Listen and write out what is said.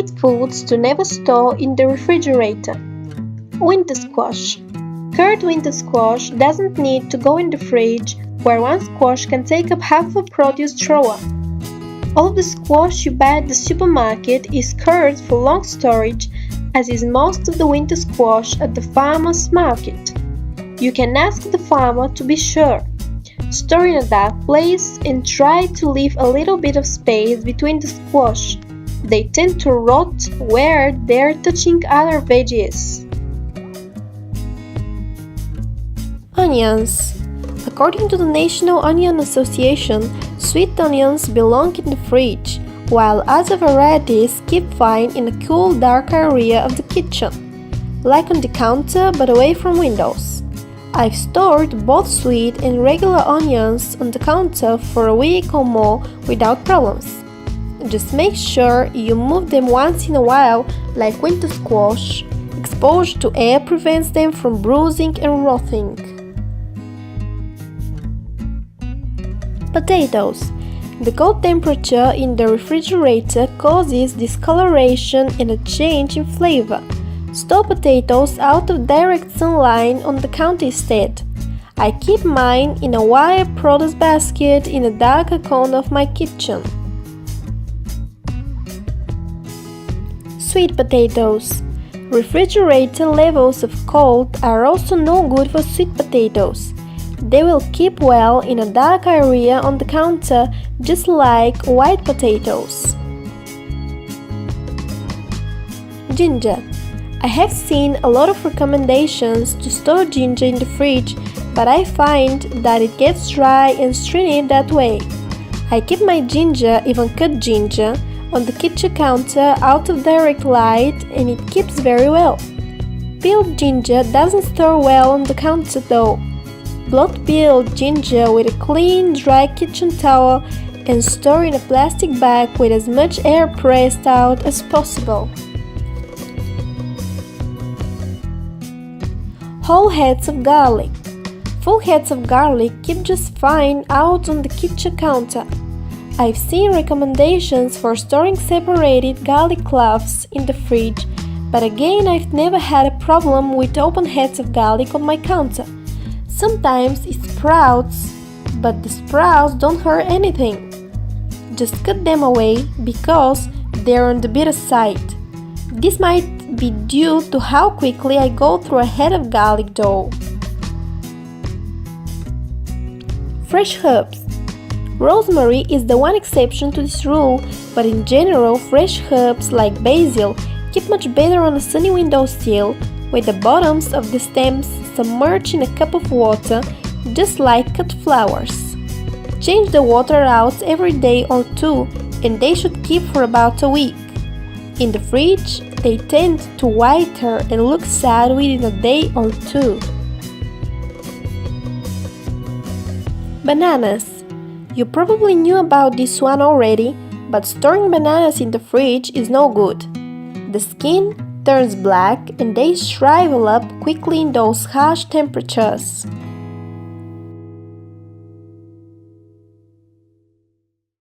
great foods to never store in the refrigerator. Winter squash. Curd winter squash doesn't need to go in the fridge, where one squash can take up half of a produce drawer. All of the squash you buy at the supermarket is cured for long storage, as is most of the winter squash at the farmer's market. You can ask the farmer to be sure. Store in a dark place and try to leave a little bit of space between the squash. They tend to rot where they're touching other veggies. Onions. According to the National Onion Association, sweet onions belong in the fridge, while other varieties keep fine in a cool, dark area of the kitchen, like on the counter but away from windows. I've stored both sweet and regular onions on the counter for a week or more without problems. Just make sure you move them once in a while, like winter squash. Exposure to air prevents them from bruising and rotting. Potatoes. The cold temperature in the refrigerator causes discoloration and a change in flavor. Store potatoes out of direct sunlight on the counter instead. I keep mine in a wire produce basket in a darker corner of my kitchen. Sweet potatoes. Refrigerator levels of cold are also no good for sweet potatoes. They will keep well in a dark area on the counter, just like white potatoes. Ginger. I have seen a lot of recommendations to store ginger in the fridge, but I find that it gets dry and stringy that way. I keep my ginger, even cut ginger, on the kitchen counter out of direct light, and it keeps very well. Peeled ginger doesn't store well on the counter though. Blot peeled ginger with a clean, dry kitchen towel and store in a plastic bag with as much air pressed out as possible. Whole heads of garlic. Full heads of garlic keep just fine out on the kitchen counter. I've seen recommendations for storing separated garlic cloves in the fridge, but again I've never had a problem with open heads of garlic on my counter. Sometimes it sprouts, but the sprouts don't hurt anything. Just cut them away because they're on the bitter side. This might be due to how quickly I go through a head of garlic though. Fresh herbs. Rosemary is the one exception to this rule, but in general fresh herbs like basil keep much better on a sunny windowsill with the bottoms of the stems submerged in a cup of water, just like cut flowers. Change the water out every day or two, and they should keep for about a week. In the fridge, they tend to whiter and look sad within a day or two. Bananas. You probably knew about this one already, but storing bananas in the fridge is no good. The skin turns black and they shrivel up quickly in those harsh temperatures.